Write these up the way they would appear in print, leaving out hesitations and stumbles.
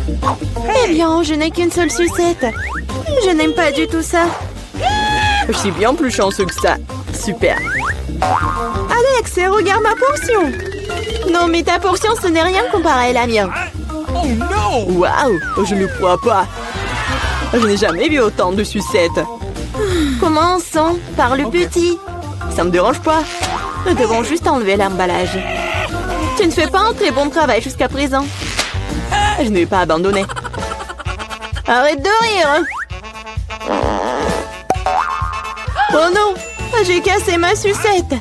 Eh bien, je n'ai qu'une seule sucette. Je n'aime pas du tout ça. Je suis bien plus chanceux que ça. Super. Alex, regarde ma portion. Non, mais ta portion, ce n'est rien comparé à la mienne. Oh non! Waouh, je ne crois pas. Je n'ai jamais vu autant de sucettes. Commençons par le petit. Ça me dérange pas. Nous devons juste enlever l'emballage. Tu ne fais pas un très bon travail jusqu'à présent. Je ne vais pas abandonner. Arrête de rire. Oh non, j'ai cassé ma sucette.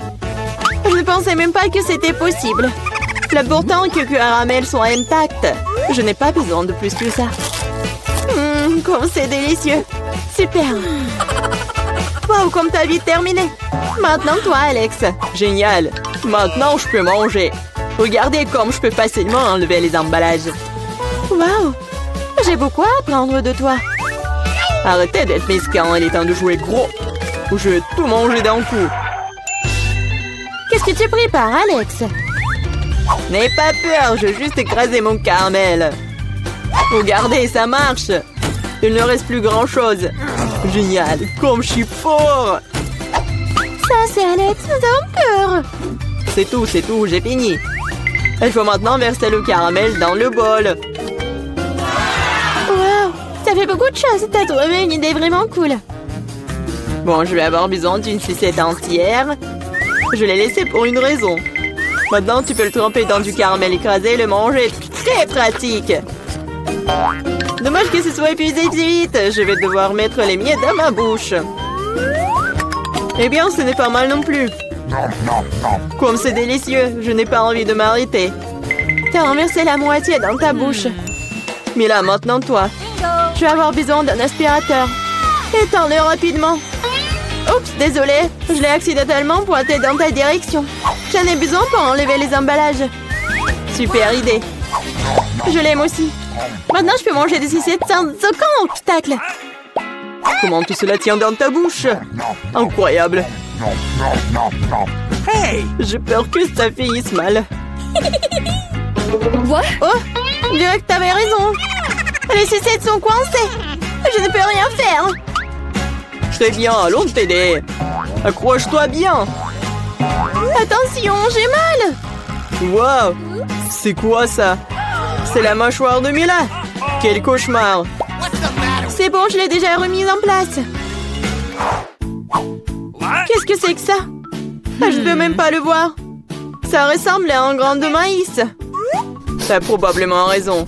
Je ne pensais même pas que c'était possible. L'important est que le caramel soit intact. Je n'ai pas besoin de plus que ça. Comme c'est délicieux. Super. Wow, comme t'as vite terminé. Maintenant, toi, Alex. Génial. Maintenant, je peux manger. Regardez comme je peux facilement enlever les emballages. Wow. J'ai beaucoup à apprendre de toi. Arrêtez d'être mesquin, il est temps de jouer gros. Ou je vais tout manger d'un coup. Qu'est-ce que tu prépares, Alex? N'aie pas peur, je vais juste écraser mon caramel. Regardez, ça marche. Il ne reste plus grand-chose. Génial, comme je suis fort. Ça, c'est Alex, nous avons peur. C'est tout, j'ai fini. Il faut maintenant verser le caramel dans le bol. Wow, ça fait beaucoup de choses. T'as trouvé une idée vraiment cool. Bon, je vais avoir besoin d'une sucette entière. Je l'ai laissée pour une raison. Maintenant, tu peux le tremper dans du caramel écrasé et le manger. Très pratique. Dommage que ce soit épuisé si vite. Je vais devoir mettre les miettes dans ma bouche. Eh bien, ce n'est pas mal non plus. Comme c'est délicieux, je n'ai pas envie de m'arrêter. T'as renversé la moitié dans ta bouche. Mais là, maintenant, toi. Je vais avoir besoin d'un aspirateur. Étends-le rapidement. Oups, désolé. Je l'ai accidentellement pointé dans ta direction. J'en ai besoin pour enlever les emballages. Super idée. Je l'aime aussi. Maintenant, je peux manger des sucettes sans aucun obstacle. Comment tout cela tient dans ta bouche? Incroyable. Hey! J'ai peur que ça finisse mal. Quoi? Oh, je dirais que t'avais raison. Les sucettes sont coincées. Je ne peux rien faire. Très bien, allons t'aider. Accroche-toi bien. Attention, j'ai mal. Wow, c'est quoi ça? C'est la mâchoire de Mila. Quel cauchemar. C'est bon, je l'ai déjà remise en place. Qu'est-ce que c'est que ça? Je ne peux même pas le voir. Ça ressemble à un grain de maïs. T'as probablement raison.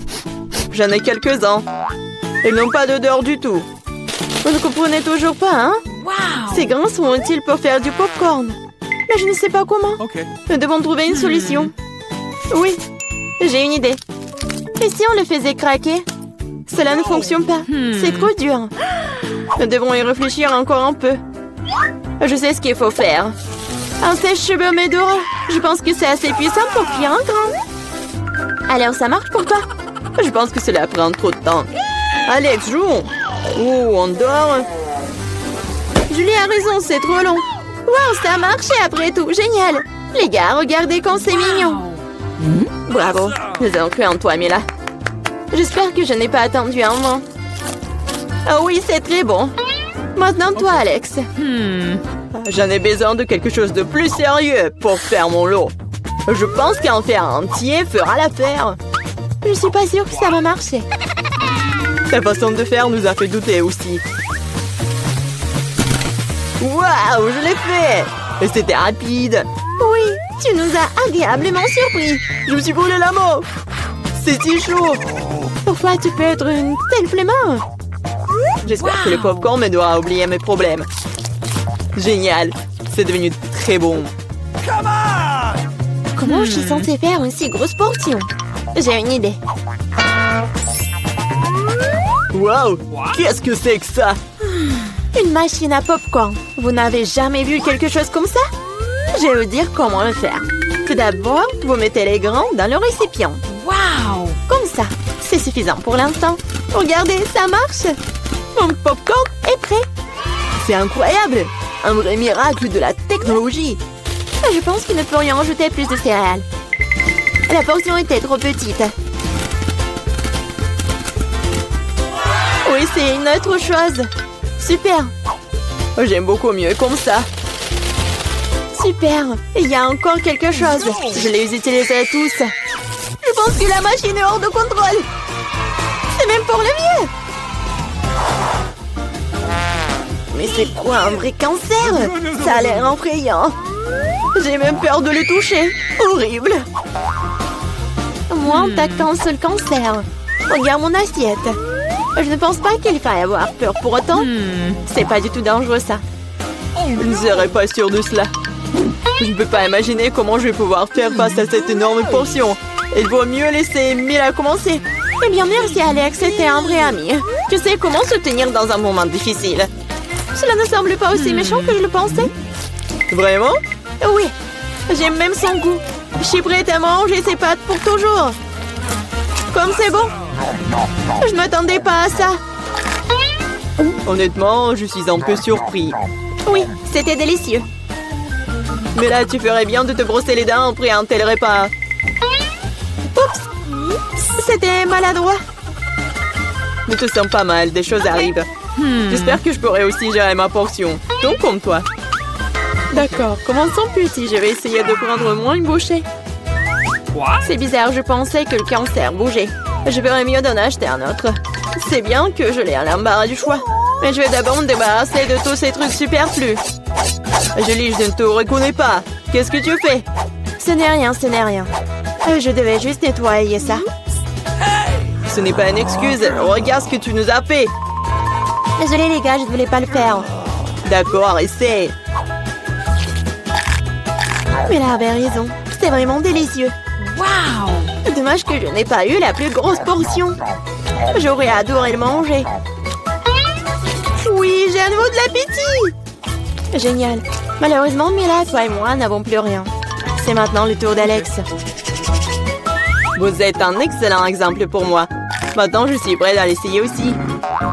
J'en ai quelques-uns. Ils n'ont pas d'odeur du tout. Vous ne comprenez toujours pas, hein? Ces grains sont utiles pour faire du popcorn. Mais je ne sais pas comment. Nous devons trouver une solution. Oui, j'ai une idée. Et si on le faisait craquer? Cela ne fonctionne pas. C'est trop dur. Nous devons y réfléchir encore un peu. Je sais ce qu'il faut faire. Un sèche-cheveux Medora. Je pense que c'est assez puissant pour cuire un grain. Alors, ça marche pour toi? Je pense que cela prend trop de temps. Alex, jouons. Oh, on dort. Julie a raison, c'est trop long. Wow, ça a marché après tout. Génial. Les gars, regardez comme c'est mignon. Bravo. Nous avons cru en toi, Mila. J'espère que je n'ai pas attendu un moment. Ah oui, c'est très bon. Maintenant, toi, Alex. J'en ai besoin de quelque chose de plus sérieux pour faire mon lot. Je pense qu'un fer entier fera l'affaire. Je suis pas sûre que ça va marcher. Ta façon de faire nous a fait douter aussi. Waouh, je l'ai fait! Et c'était rapide. Oui, tu nous as agréablement surpris. Je me suis brûlé la main. C'est si chaud. Parfois, tu peux être une telle flemmard. J'espère que le popcorn me doit oublier mes problèmes. Génial. C'est devenu très bon. Comment je suis censée faire une si grosse portion? J'ai une idée. Waouh! Qu'est-ce que c'est que ça? Une machine à popcorn. Vous n'avez jamais vu quelque chose comme ça? Je vais vous dire comment le faire. Tout d'abord, vous mettez les grains dans le récipient. Waouh! Comme ça. C'est suffisant pour l'instant. Regardez, ça marche. Mon popcorn est prêt. C'est incroyable! Un vrai miracle de la technologie. Je pense qu'il ne peut rien ajouter plus de céréales. La portion était trop petite. c'est une autre chose. Super. J'aime beaucoup mieux comme ça. Super. Il y a encore quelque chose. Je les utiliserai tous. Je pense que la machine est hors de contrôle. C'est même pour le mieux. Mais c'est quoi un vrai cancer? Ça a l'air effrayant. J'ai même peur de le toucher. Horrible. Moi, on t'attend un seul cancer. Regarde mon assiette. Je ne pense pas qu'il faille avoir peur pour autant. C'est pas du tout dangereux, ça. Je ne serais pas sûre de cela. Je ne peux pas imaginer comment je vais pouvoir faire face à cette énorme portion. Il vaut mieux laisser Mila commencer. Eh bien, merci Alex, c'était un vrai ami. Tu sais comment se tenir dans un moment difficile. Cela ne semble pas aussi méchant que je le pensais. Vraiment? Oui, j'aime même son goût. Je suis prête à manger ses pâtes pour toujours. Comme c'est bon. Je ne m'attendais pas à ça. Honnêtement, je suis un peu surpris. Oui, c'était délicieux. Mais là, tu ferais bien de te brosser les dents après un tel repas. Oups, c'était maladroit. Ne te sens pas mal, des choses arrivent. J'espère que je pourrai aussi gérer ma portion. Donc comme toi. D'accord, commençons petit. Je vais essayer de prendre moins une bouchée. C'est bizarre, je pensais que le cancer bougeait. Je ferais mieux d'en acheter un autre. C'est bien que je l'ai à l'embarras du choix. Mais je vais d'abord me débarrasser de tous ces trucs superflus. Julie, je ne te reconnais pas. Qu'est-ce que tu fais? Ce n'est rien, ce n'est rien. Je devais juste nettoyer ça. Ce n'est pas une excuse. Regarde ce que tu nous as fait. Désolée les gars, je ne voulais pas le faire. D'accord, essaie. Mais là avait raison. C'est vraiment délicieux. Waouh! Dommage que je n'ai pas eu la plus grosse portion. J'aurais adoré le manger. Oui, j'ai à nouveau de l'appétit. Génial. Malheureusement, Mila, toi et moi n'avons plus rien. C'est maintenant le tour d'Alex. Vous êtes un excellent exemple pour moi. Maintenant, je suis prête à l'essayer aussi.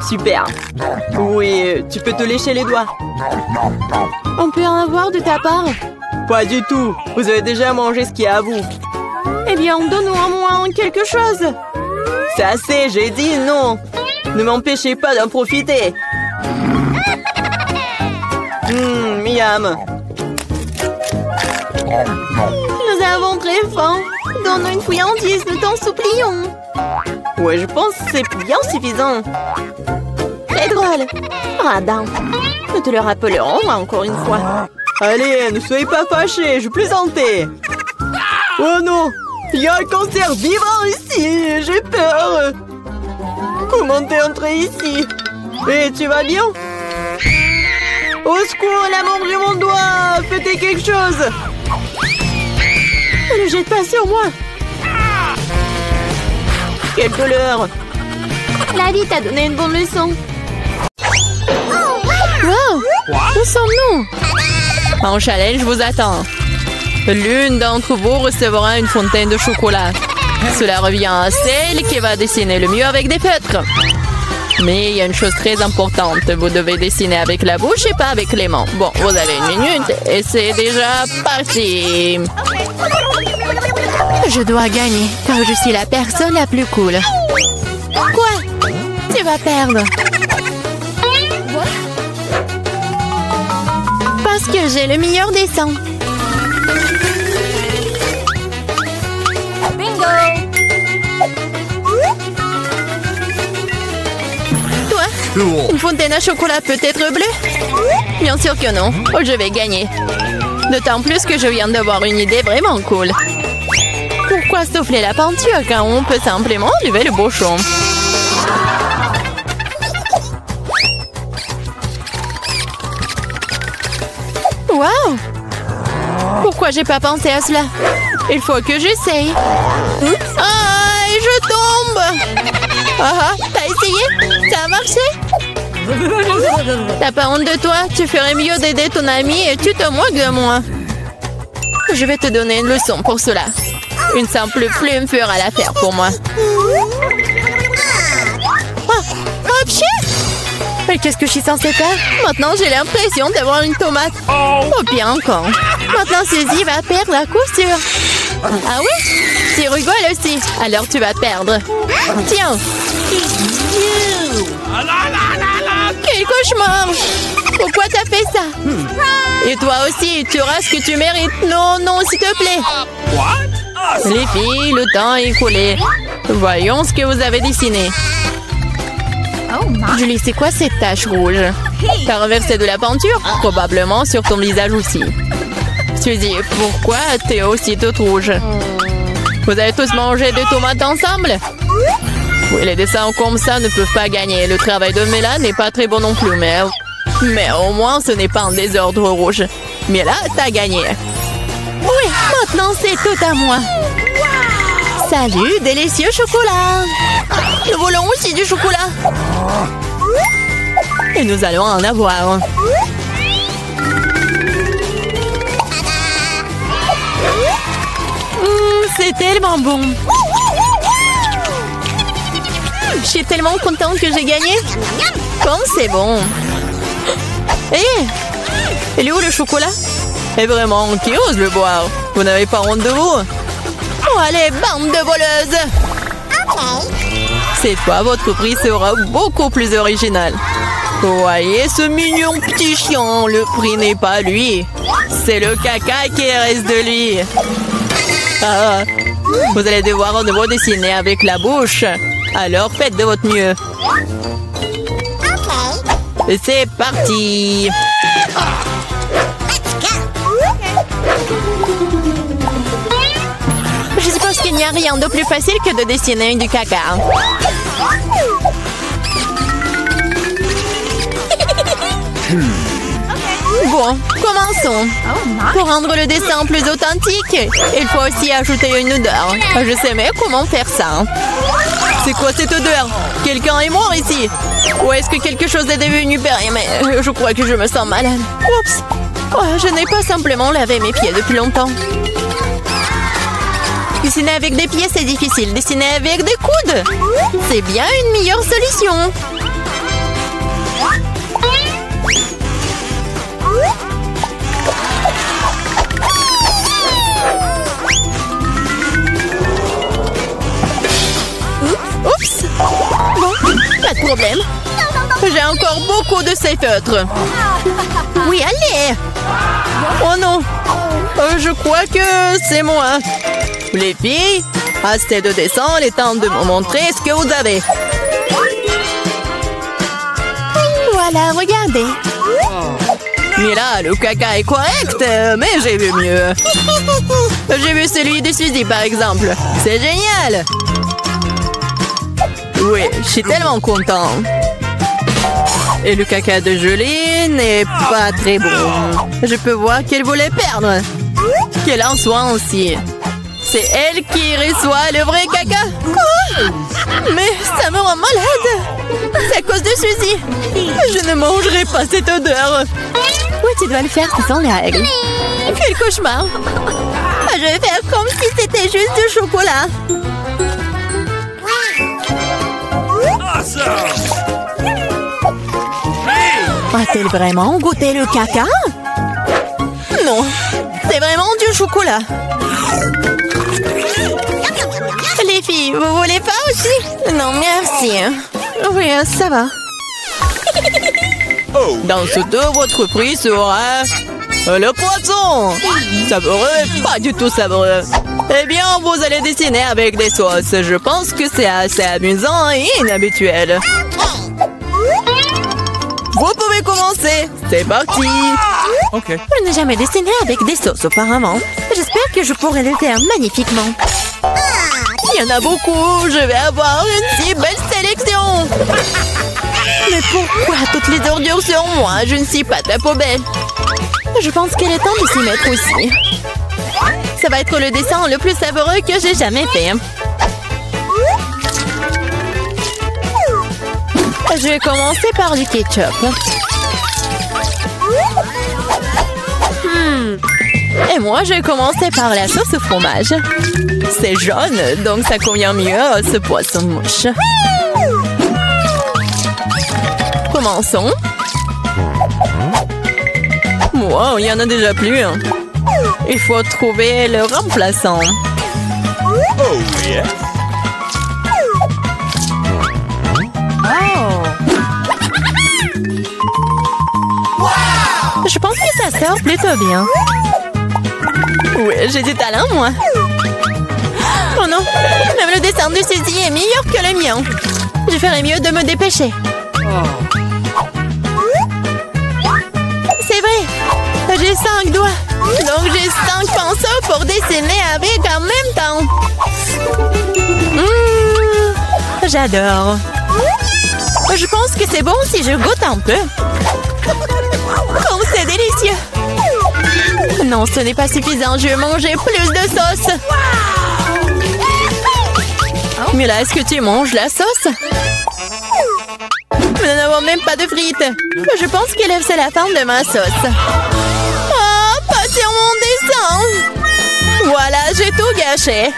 Super. Oui, tu peux te lécher les doigts. On peut en avoir de ta part? Pas du tout. Vous avez déjà mangé ce qui est à vous. Eh bien, donne-nous au moins quelque chose. C'est assez, j'ai dit non. Ne m'empêchez pas d'en profiter. Miam. Nous avons très faim. Donne-nous une friandise, nous t'en supplions. Ouais, je pense que c'est bien suffisant. Très drôle. Radin. Nous te le rappellerons encore une fois. Allez, ne soyez pas fâchés, je plaisantais. Oh non, il y a un cancer vivant ici, j'ai peur. Comment t'es entré ici? Et tu vas bien? Au secours, elle a mangé mon doigt. Faites quelque chose. Ne le jette pas sur moi. Quelle douleur. La vie t'a donné une bonne leçon. Wow! Où sommes-nous? En challenge vous attend. L'une d'entre vous recevra une fontaine de chocolat. Cela revient à celle qui va dessiner le mieux avec des feutres. Mais il y a une chose très importante. Vous devez dessiner avec la bouche et pas avec les mains. Bon, vous avez 1 minute et c'est déjà parti. Je dois gagner car je suis la personne la plus cool. Quoi? Tu vas perdre. Parce que j'ai le meilleur dessin. Bingo! Toi? Une fontaine à chocolat peut être bleue? Bien sûr que non. Oh, je vais gagner. D'autant plus que je viens d'avoir une idée vraiment cool. Pourquoi souffler la peinture quand on peut simplement enlever le bouchon? Wow! Pourquoi j'ai pas pensé à cela? Il faut que j'essaye. Ah, et je tombe! Ah, t'as essayé? Ça a marché? T'as pas honte de toi? Tu ferais mieux d'aider ton ami et tu te moques de moi. Je vais te donner une leçon pour cela. Une simple plume fera l'affaire pour moi. Oh, pchit! Mais qu'est-ce que je suis censée faire? Maintenant, j'ai l'impression d'avoir une tomate. Oh, bien encore. Maintenant, Suzy va perdre la couture. Ah oui? Tu rigoles aussi. Alors tu vas perdre. Tiens. Quel cauchemar! Pourquoi t'as fait ça? Et toi aussi, tu auras ce que tu mérites. Non, non, s'il te plaît. Les filles, le temps est écoulé. Voyons ce que vous avez dessiné. Julie, c'est quoi cette tache rouge? T'as renversé de la peinture? Probablement sur ton visage aussi. Suzy, pourquoi t'es aussi toute rouge? Vous allez tous manger des tomates ensemble? Oui, les dessins comme ça ne peuvent pas gagner. Le travail de Mela n'est pas très bon non plus, mais au moins ce n'est pas un désordre rouge. Mais là, t'as gagné. Oui, maintenant c'est tout à moi. Salut, délicieux chocolat. Nous voulons aussi du chocolat. Et nous allons en avoir. C'est tellement bon. Je suis tellement contente que j'ai gagné. Comme c'est bon. Il est où le chocolat? Et vraiment, qui ose le boire? Vous n'avez pas honte de vous? Oh, allez, bande de voleuses! Cette fois, votre prix sera beaucoup plus original. Voyez ce mignon petit chien. Le prix n'est pas lui. C'est le caca qui reste de lui. Ah, vous allez devoir de nouveau dessiner avec la bouche. Alors faites de votre mieux. Et c'est parti. Je suppose qu'il n'y a rien de plus facile que de dessiner du caca. Bon, commençons. Pour rendre le dessin plus authentique, il faut aussi ajouter une odeur. Je sais même comment faire ça. C'est quoi cette odeur? Quelqu'un est mort ici? Ou est-ce que quelque chose est devenu périmé? Je crois que je me sens malade. Oups! Oh, je n'ai pas simplement lavé mes pieds depuis longtemps. Dessiner avec des pieds, c'est difficile. Dessiner avec des coudes, c'est bien une meilleure solution. Oups! Bon, pas de problème. J'ai encore beaucoup de ces feutres. Oui, allez! Oh non! Je crois que c'est moi. Les filles, assez de dessin, il est temps de me montrer ce que vous avez. Voilà, regardez. Mais là, le caca est correct, mais j'ai vu mieux. J'ai vu celui de Suzy, par exemple. C'est génial! Oui, je suis tellement content. Et le caca de Julie n'est pas très bon. Je peux voir qu'elle voulait perdre. Qu'elle en soit aussi. C'est elle qui reçoit le vrai caca. Quoi? Mais ça me rend malade. C'est à cause de Suzy. Je ne mangerai pas cette odeur. Oui, tu dois le faire, ce sont les règles. Quel cauchemar. Je vais faire comme si c'était juste du chocolat. A-t-elle vraiment goûté le caca? Non, c'est vraiment du chocolat. Les filles, vous voulez pas aussi? Non, merci. Oui, ça va. Dans ce dos, votre prix sera le poisson. Savoureux, pas du tout savoureux. Eh bien, vous allez dessiner avec des sauces. Je pense que c'est assez amusant et inhabituel. Vous pouvez commencer. C'est parti. Ok. Je n'ai jamais dessiné avec des sauces auparavant. J'espère que je pourrai le faire magnifiquement. Il y en a beaucoup. Je vais avoir une si belle sélection. Mais pourquoi toutes les ordures sur moi? Je ne suis pas ta poubelle. Je pense qu'il est temps de s'y mettre aussi. Ça va être le dessin le plus savoureux que j'ai jamais fait. Je vais commencer par du ketchup. Et moi, je vais commencer par la sauce au fromage. C'est jaune, donc ça convient mieux à ce poisson-mouche. Commençons. Wow, il y en a déjà plus. Il faut trouver le remplaçant. Je pense que ça sort plutôt bien. Ouais, j'ai du talent, moi. Oh non, même le dessin de Suzy est meilleur que le mien. Je ferais mieux de me dépêcher. C'est vrai, j'ai 5 doigts. Donc j'ai 5 pinceaux pour dessiner avec en même temps. J'adore. Je pense que c'est bon si je goûte un peu. Oh, c'est délicieux. Non, ce n'est pas suffisant. Je vais manger plus de sauce. Mais là, est-ce que tu manges la sauce? Nous n'avons même pas de frites. Je pense que c'est la fin de ma sauce. Oh, pas sur mon dessin. Voilà, j'ai tout gâché.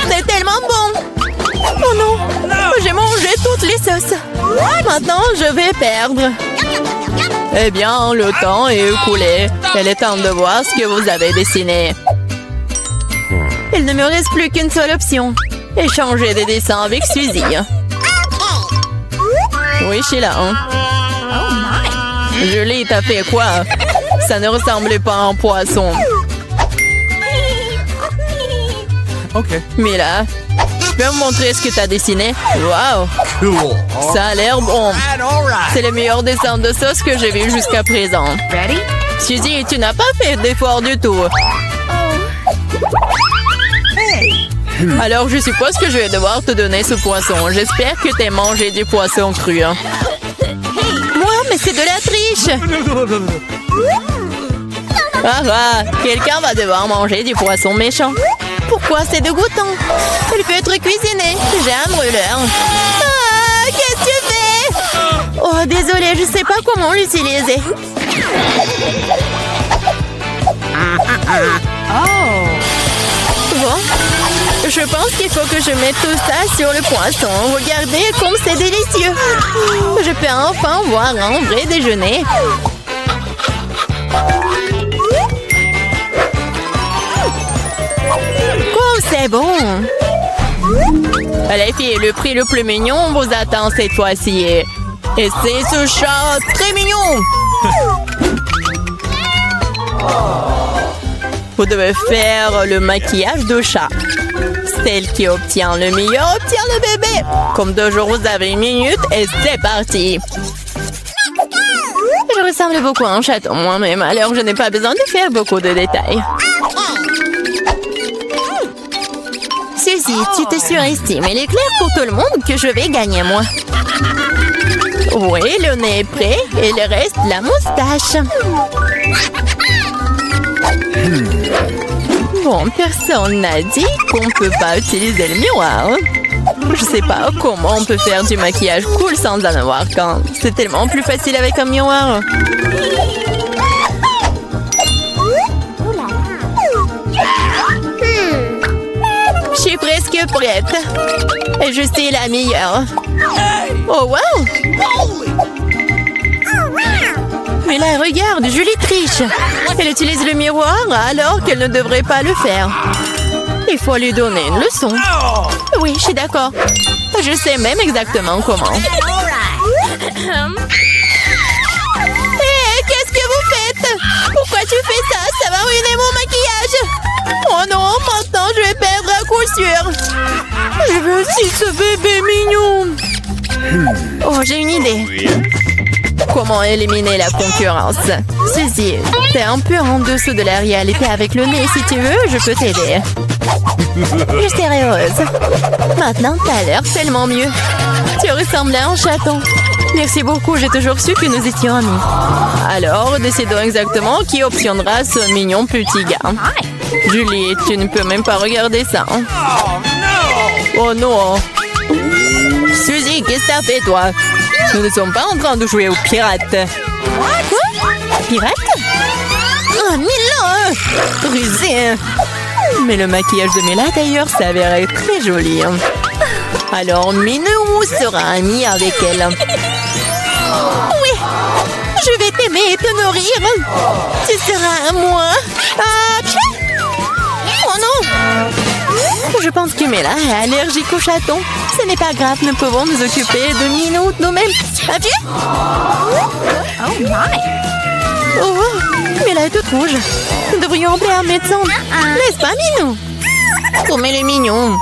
C'est tellement bon. Oh non, j'ai mangé toutes les sauces. Maintenant, je vais perdre. Eh bien, le temps est écoulé. Il est temps de voir ce que vous avez dessiné. Il ne me reste plus qu'une seule option. Échanger des dessins avec Suzy. Oui, Sheila. Julie, t'as fait quoi? Ça ne ressemblait pas à un poisson. Ok. Mila, tu peux me montrer ce que t'as dessiné? Wow! Cool. Ça a l'air bon. C'est le meilleur dessin de sauce que j'ai vu jusqu'à présent. Suzy, tu n'as pas fait d'effort du tout. Alors, je suppose que je vais devoir te donner ce poisson. J'espère que t'aies mangé du poisson cru. Moi, mais c'est de la triche! Ah, quelqu'un va devoir manger du poisson méchant. Pourquoi c'est dégoûtant? Il peut être cuisiné. J'ai un brûleur. Ah, qu'est-ce que tu fais? Oh, désolée, je sais pas comment l'utiliser. Bon, je pense qu'il faut que je mette tout ça sur le poisson. Regardez comme c'est délicieux. Je peux enfin voir un vrai déjeuner. C'est bon. Les filles, le prix le plus mignon vous attend cette fois-ci. Et c'est ce chat très mignon. Vous devez faire le maquillage de chat. Celle qui obtient le meilleur obtient le bébé. Comme toujours, vous avez 1 minute et c'est parti. Je ressemble beaucoup à un chaton moi-même, alors je n'ai pas besoin de faire beaucoup de détails. Suzy, tu te surestimes. Il est clair pour tout le monde que je vais gagner, moi. Oui, le nez est prêt. Et il reste la moustache. Bon, personne n'a dit qu'on ne peut pas utiliser le miroir. Je sais pas comment on peut faire du maquillage cool sans en avoir qu'un. C'est tellement plus facile avec un miroir. Je suis presque prête. Et je suis la meilleure. Oh, wow! Mais là, regarde, Julie triche. Elle utilise le miroir alors qu'elle ne devrait pas le faire. Il faut lui donner une leçon. Oui, je suis d'accord. Je sais même exactement comment. Qu'est-ce que vous faites? Pourquoi tu fais ça? Ça va ruiner mon maquillage. Oh non, maintenant je vais perdre à coup sûr. Je veux aussi ce bébé mignon. Oh, j'ai une idée. Comment éliminer la concurrence? Suzy, t'es un peu en dessous de la réalité avec le nez. Si tu veux, je peux t'aider. Je serai heureuse. Maintenant, t'as l'air tellement mieux. Tu ressembles à un chaton. Merci beaucoup, j'ai toujours su que nous étions amis. Alors, décidons exactement qui obtiendra ce mignon petit gars. Julie, tu ne peux même pas regarder ça. Oh non! Suzy, qu'est-ce que t'as fait, toi? Nous ne sommes pas en train de jouer aux pirates. Quoi? Pirates? Oh, Mila! Rusé! Mais le maquillage de Mila, d'ailleurs, s'avérait très joli. Alors, Minou sera amie avec elle. Oui! Je vais t'aimer et te nourrir. Tu seras à moi. Ah, oh Je pense que Mela est allergique aux chatons. Ce n'est pas grave, nous pouvons nous occuper de Minou nous-mêmes. Adieu! Oh my! Oh, Mela est toute rouge. Nous devrions appeler un médecin. N'est-ce pas, Minou? Comme elle est mignon.